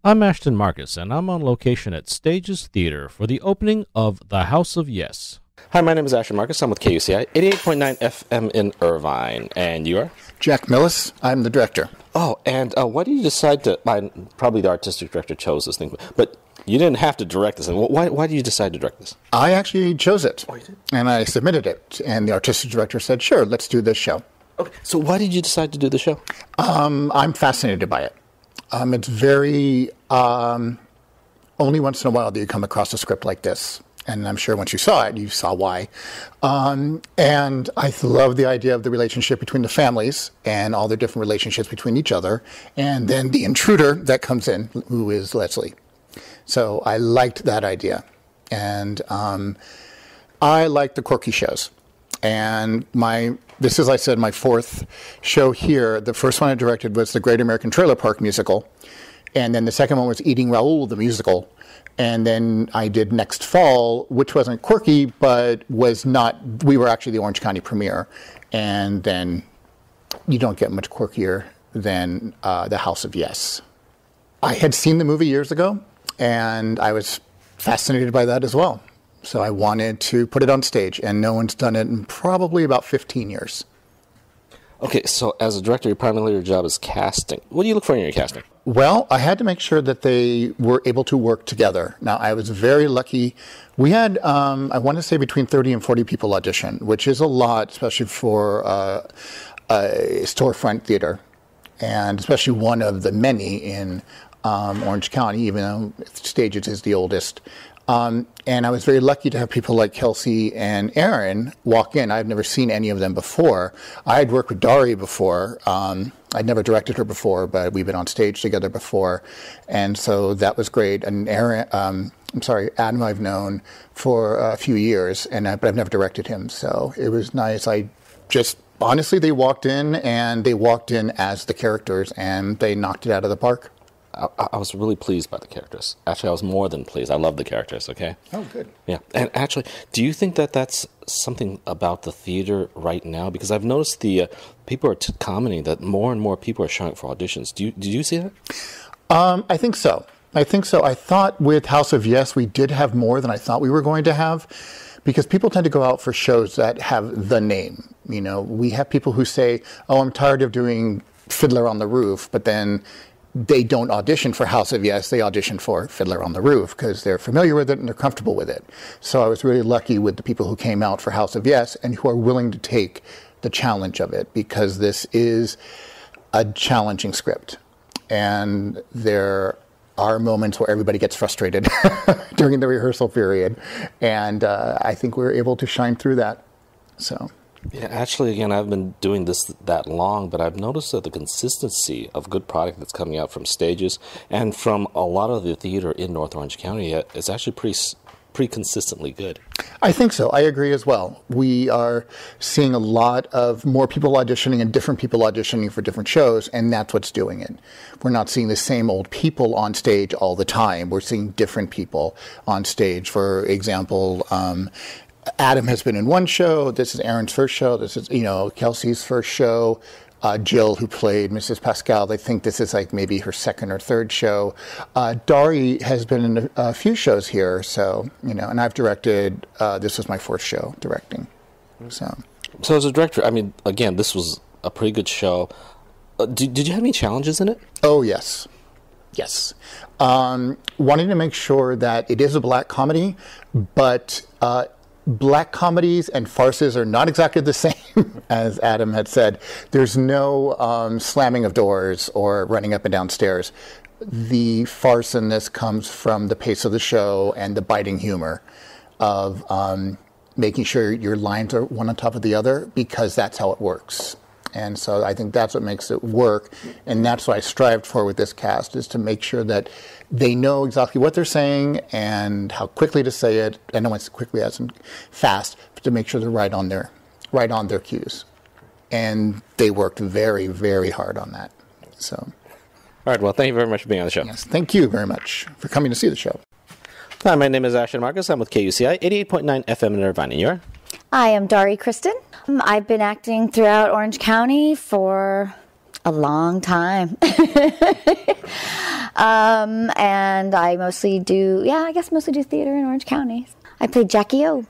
I'm Ashton Marcus, and I'm on location at Stages Theater for the opening of The House of Yes. Hi, my name is Ashton Marcus. I'm with KUCI, 88.9 FM in Irvine. And you are? Jack Millis. I'm the director. Oh, and why did you decide to... Probably the artistic director chose this thing, but you didn't have to direct this. Why did you decide to direct this? I actually chose it. Oh, you did? And I submitted it. And the artistic director said, sure, let's do this show. Okay, so why did you decide to do the show? I'm fascinated by it. It's very... only once in a while do you come across a script like this. And I'm sure once you saw it, you saw why. And I love the idea of the relationship between the families and all the different relationships between each other. And then the intruder that comes in, who is Leslie. So I liked that idea. And I like the quirky shows. And this is, I said, my fourth show here. The first one I directed was the Great American Trailer Park musical. And then the second one was Eating Raoul, the musical. And then I did Next Fall, which wasn't quirky, but was not, we were actually the Orange County premiere. And then you don't get much quirkier than The House of Yes. I had seen the movie years ago, and I was fascinated by that as well. So I wanted to put it on stage, and no one's done it in probably about 15 years. Okay, so as a director, primarily your job is casting. What do you look for in your casting? Well, I had to make sure that they were able to work together. Now, I was very lucky. We had, I want to say, between 30 and 40 people audition, which is a lot, especially for a storefront theater, and especially one of the many in Orange County, even though Stages is the oldest. And I was very lucky to have people like Kelsey and Aaron walk in. I've never seen any of them before. I had worked with Dari before. I'd never directed her before, but we've been on stage together before. And so that was great. And Adam I've known for a few years, but I've never directed him. So it was nice. Honestly, they walked in as the characters, and they knocked it out of the park. I was really pleased by the characters. Actually, I was more than pleased. I love the characters, okay? Oh, good. Yeah. And actually, do you think that that's something about the theater right now? Because I've noticed the people are commenting that more and more people are showing up for auditions. Did you see that? I think so. I thought with House of Yes, we did have more than I thought we were going to have, because people tend to go out for shows that have the name. You know, we have people who say, oh, I'm tired of doing Fiddler on the Roof, but then they don't audition for House of Yes, they audition for Fiddler on the Roof because they're familiar with it and they're comfortable with it. So I was really lucky with the people who came out for House of Yes and who are willing to take the challenge of it, because this is a challenging script. And there are moments where everybody gets frustrated during the rehearsal period. And I think we were able to shine through that. So... Yeah, actually, again, I've been doing this that long, but I've noticed that the consistency of good product that's coming out from Stages and from a lot of the theater in North Orange County is actually pretty consistently good. I think so. I agree as well. We are seeing a lot of more people auditioning and different people auditioning for different shows, and that's what's doing it. We're not seeing the same old people on stage all the time. We're seeing different people on stage. For example, Adam has been in one show. This is Aaron's first show. This is, Kelsey's first show. Jill, who played Mrs. Pascal, I think this is like maybe her second or third show. Dari has been in a few shows here, so, and I've directed, this was my fourth show directing. So as a director, I mean, again, this was a pretty good show. Did you have any challenges in it? Oh, yes. Yes. Wanting to make sure that it is a black comedy, but black comedies and farces are not exactly the same, as Adam had said. There's no slamming of doors or running up and down stairs. The farce in this comes from the pace of the show and the biting humor of making sure your lines are one on top of the other, because that's how it works. And so I think that's what makes it work, and that's what I strived for with this cast, is to make sure that they know exactly what they're saying and how quickly to say it. I know it's quickly as in fast, but to make sure they're right on their cues. And they worked very, very hard on that. So, all right. Well, thank you very much for being on the show. Yes, thank you very much for coming to see the show. Hi, my name is Ashton Marcus. I'm with KUCI, 88.9 FM in Irvine. And you're? I am Dari Kristen. I've been acting throughout Orange County for a long time. And I mostly do theater in Orange County. I played Jackie O.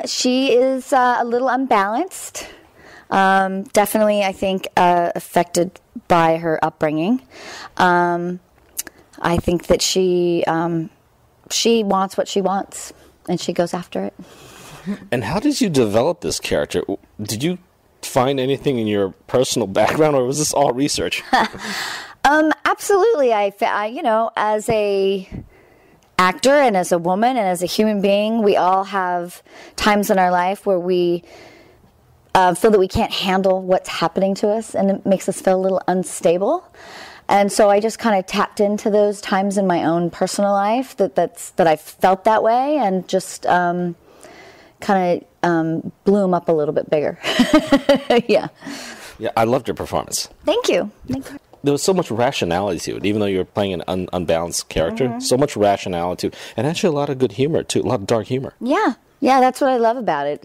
She is a little unbalanced. Definitely, I think, affected by her upbringing. I think that she wants what she wants, and she goes after it. And how did you develop this character? Did you find anything in your personal background, or was this all research? Absolutely. I, as a actor and as a woman and as a human being, we all have times in our life where we feel that we can't handle what's happening to us, and it makes us feel a little unstable. And so I just kind of tapped into those times in my own personal life that I felt that way, and just kind of blew them up a little bit bigger. Yeah. Yeah, I loved your performance. Thank you. There was so much rationality to it, even though you were playing an unbalanced character. So much rationality to it, and actually a lot of good humor too, a lot of dark humor. Yeah, that's what I love about it.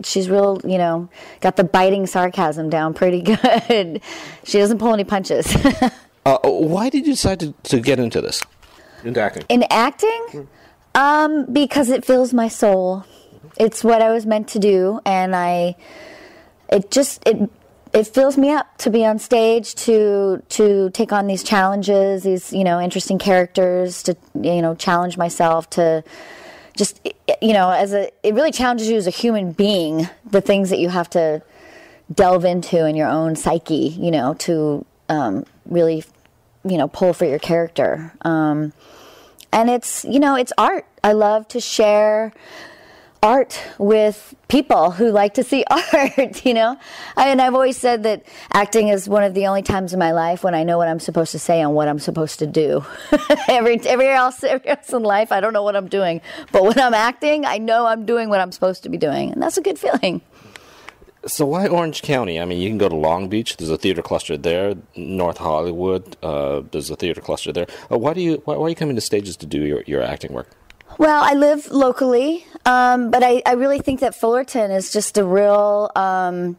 She's real, got the biting sarcasm down pretty good. She doesn't pull any punches. Why did you decide to get into this? Into acting? In acting? Because it fills my soul. It's what I was meant to do, and it fills me up to be on stage, to take on these challenges, these, interesting characters, to, challenge myself, to just, it really challenges you as a human being, the things that you have to delve into in your own psyche, to really, pull for your character. And it's, it's art. I love to share art with people who like to see art, And I've always said that acting is one of the only times in my life when I know what I'm supposed to say and what I'm supposed to do. Everywhere else in life, I don't know what I'm doing. But when I'm acting, I know I'm doing what I'm supposed to be doing. And that's a good feeling. So why Orange County? I mean, you can go to Long Beach. There's a theater cluster there. North Hollywood, there's a theater cluster there. Why are you coming to stages to do your acting work? Well, I live locally, but I really think that Fullerton is just a real, we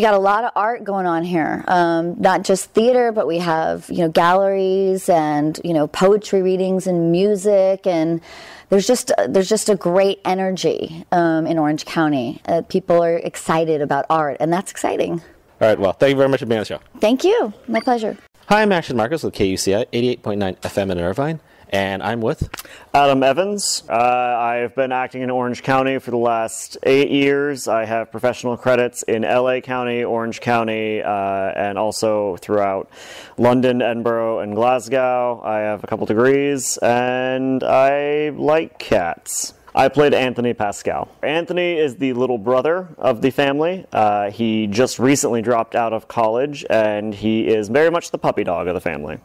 got a lot of art going on here. Not just theater, but we have, galleries and, poetry readings and music, and there's just a great energy in Orange County. People are excited about art, and that's exciting. All right, well, thank you very much for being on the show. Thank you. My pleasure. Hi, I'm Ashton Marcus with KUCI 88.9 FM in Irvine. And I'm with Adam Evans. I've been acting in Orange County for the last 8 years. I have professional credits in LA County, Orange County, and also throughout London, Edinburgh, and Glasgow. I have a couple degrees, and I like cats. I played Anthony Pascal. Anthony is the little brother of the family. He just recently dropped out of college, and he is very much the puppy dog of the family.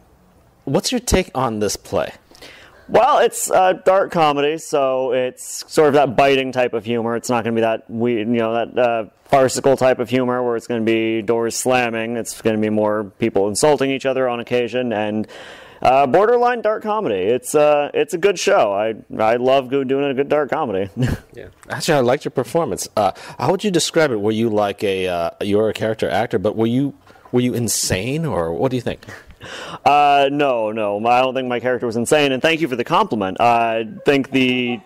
What's your take on this play? Well, it's a dark comedy, so it's sort of that biting type of humor. It's not going to be that farcical type of humor where it's going to be doors slamming. It's going to be more people insulting each other on occasion, and borderline dark comedy. It's a good show. I love doing a good dark comedy. Yeah, actually, I liked your performance. How would you describe it? Were you like you're a character actor, but were you insane, or what do you think? No, I don't think my character was insane, and thank you for the compliment. I think the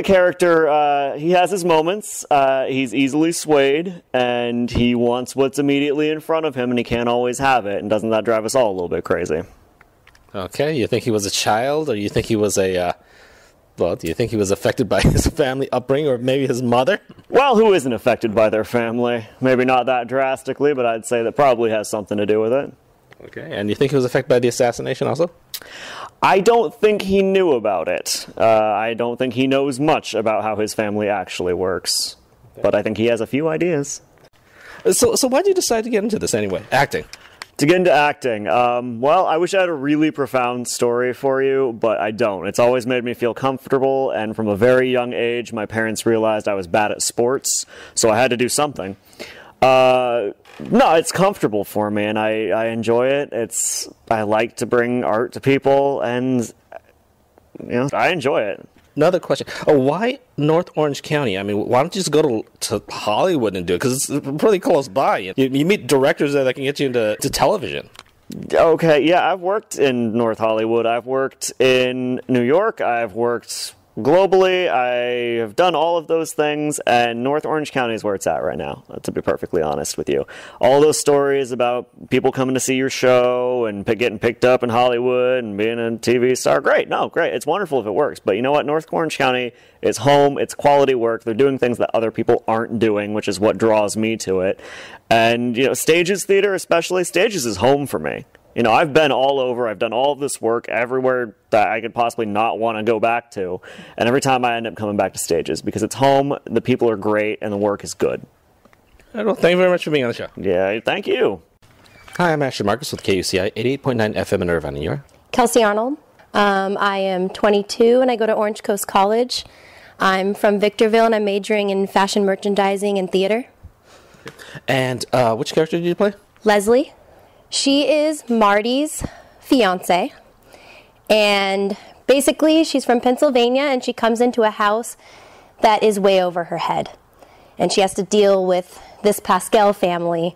character, he has his moments. He's easily swayed, and he wants what's immediately in front of him, and he can't always have it, and doesn't that drive us all a little bit crazy? Okay, you think he was a child, or you think he was do you think he was affected by his family upbringing, or maybe his mother? Well, who isn't affected by their family? Maybe not that drastically, but I'd say that probably has something to do with it. Okay, and you think he was affected by the assassination also? I don't think he knew about it. I don't think he knows much about how his family actually works. But I think he has a few ideas. So why did you decide to get into this anyway, acting? To get into acting, well, I wish I had a really profound story for you, but I don't. It's always made me feel comfortable, and from a very young age, my parents realized I was bad at sports, so I had to do something. No, it's comfortable for me, and I enjoy it. I like to bring art to people, and I enjoy it. Another question. Why North Orange County? I mean, why don't you just go to Hollywood and do it? Because it's pretty close by. You meet directors there that can get you into television. Okay, yeah, I've worked in North Hollywood. I've worked in New York. I've worked globally. I have done all of those things, and North Orange County is where it's at right now, to be perfectly honest with you. All those stories about people coming to see your show and getting picked up in Hollywood and being a TV star, great. No, great. It's wonderful if it works. But you know what? North Orange County is home. It's quality work. They're doing things that other people aren't doing, which is what draws me to it. And, Stages Theater, especially, Stages is home for me. I've been all over. I've done all of this work everywhere that I could possibly not want to go back to. And every time I end up coming back to Stages because it's home, the people are great, and the work is good. Well, thank you very much for being on the show. Yeah, thank you. Hi, I'm Ashley Marcus with KUCI 88.9 FM in Irvine. And you're? Kelsey Arnold. I am 22, and I go to Orange Coast College. I'm from Victorville, and I'm majoring in fashion merchandising and theater. And which character did you play? Leslie. She is Marty's fiance, and basically she's from Pennsylvania, and she comes into a house that is way over her head, and she has to deal with this Pascal family,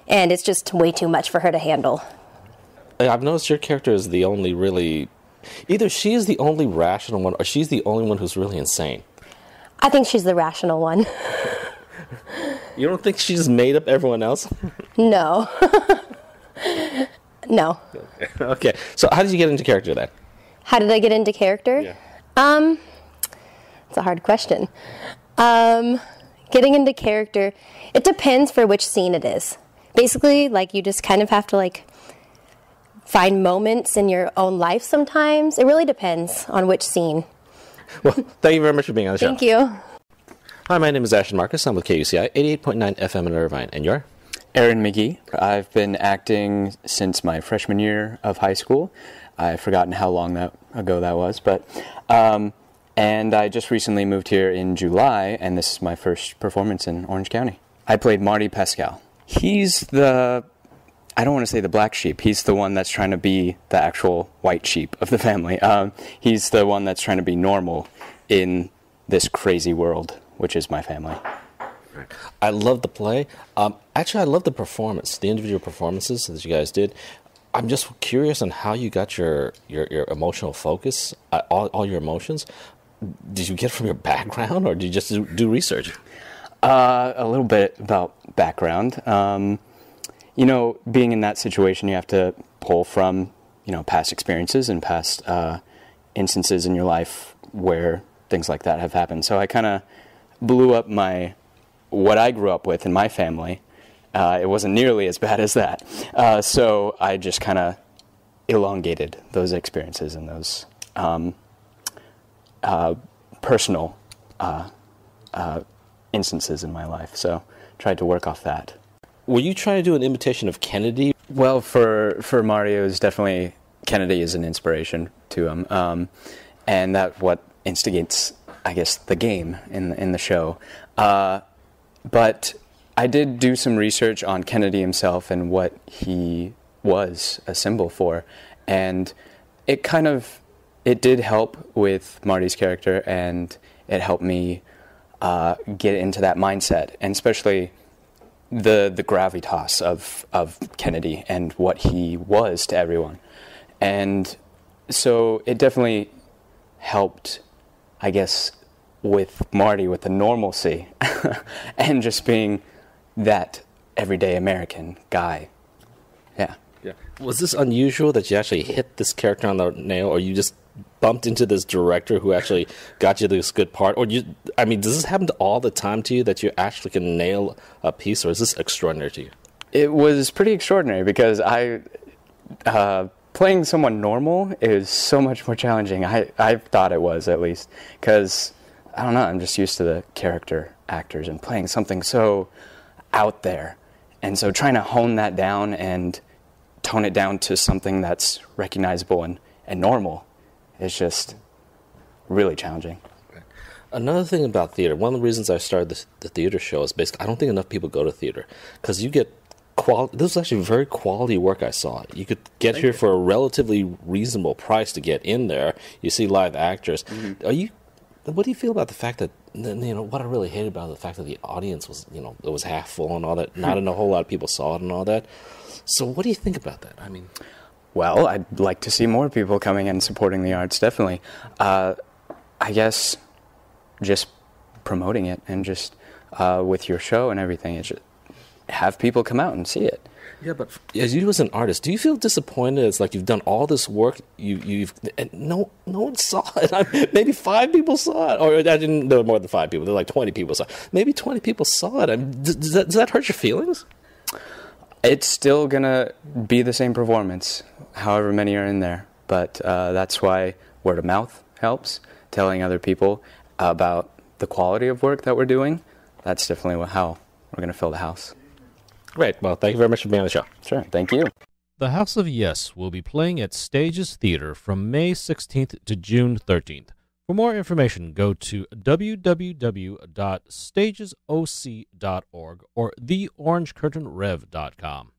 and it's just way too much for her to handle. I've noticed your character is the only really... Either she is the only rational one, or she's the only one who's really insane. I think she's the rational one. You don't think she's made up everyone else? No. No. Okay. So how did you get into character then? How did I get into character? Yeah. It's a hard question. Getting into character, it depends for which scene it is. Basically, you just kind of have to, find moments in your own life sometimes. It really depends on which scene. Well, thank you very much for being on the show. Thank you. Hi, my name is Ashton Marcus. I'm with KUCI 88.9 FM in Irvine. And you're? Aaron McGee. I've been acting since my freshman year of high school. I've forgotten how long ago that was, but and I just recently moved here in July, and this is my first performance in Orange County. I played Marty Pascal. He's I don't want to say the black sheep. He's the one that's trying to be the actual white sheep of the family. He's the one that's trying to be normal in this crazy world, which is my family. I love the play. Actually, I love the performance, the individual performances that you guys did. I'm just curious on how you got your emotional focus, all your emotions. Did you get it from your background, or did you just do research? A little bit about background. Being in that situation, you have to pull from, past experiences and past instances in your life where things like that have happened. So I kind of blew up what I grew up with in my family. It wasn't nearly as bad as that. So I just kind of elongated those experiences and those personal instances in my life. So tried to work off that. Were you trying to do an imitation of Kennedy? Well, for Mario, is definitely Kennedy is an inspiration to him, and that's what instigates, I guess, the game in the show. But I did do some research on Kennedy himself and what he was a symbol for, and it did help with Marty's character, and it helped me get into that mindset, and especially the gravitas of Kennedy and what he was to everyone. And so it definitely helped, I guess, with Marty, with the normalcy and just being that everyday American guy. Yeah. Was this unusual that you actually hit this character on the nail, or you just bumped into this director who actually got you this good part? Or does this happen all the time to you, that you actually can nail a piece, or is this extraordinary to you? It was pretty extraordinary because playing someone normal is so much more challenging. I thought it was, at least, because I don't know, I'm just used to the character actors and playing something so out there. And so trying to hone that down and tone it down to something that's recognizable and normal is just really challenging. Another thing about theater, one of the reasons I started the theater show is basically I don't think enough people go to theater, because you get quality. This was actually very quality work. I saw. You could get here for a relatively reasonable price to get in there. You see live actors. What do you feel about the fact that, what I really hated about the fact that the audience was, it was half full and all that. Not a whole lot of people saw it and all that. So what do you think about that? I mean, well, I'd like to see more people coming and supporting the arts, definitely. I guess just promoting it and just with your show and everything, it's just have people come out and see it. Yeah, but as you as an artist, do you feel disappointed? It's like you've done all this work, and no one saw it. Maybe 5 people saw it, or I didn't know more than 5 people. There were like 20 people saw it. Maybe 20 people saw it. I mean, does that hurt your feelings? It's still gonna be the same performance, however many are in there. But that's why word of mouth helps, telling other people about the quality of work that we're doing. That's definitely how we're gonna fill the house. Great. Well, thank you very much for being on the show. Sure. Thank you. The House of Yes will be playing at Stages Theatre from May 16th to June 13th. For more information, go to www.stagesoc.org or theorangecurtainrev.com.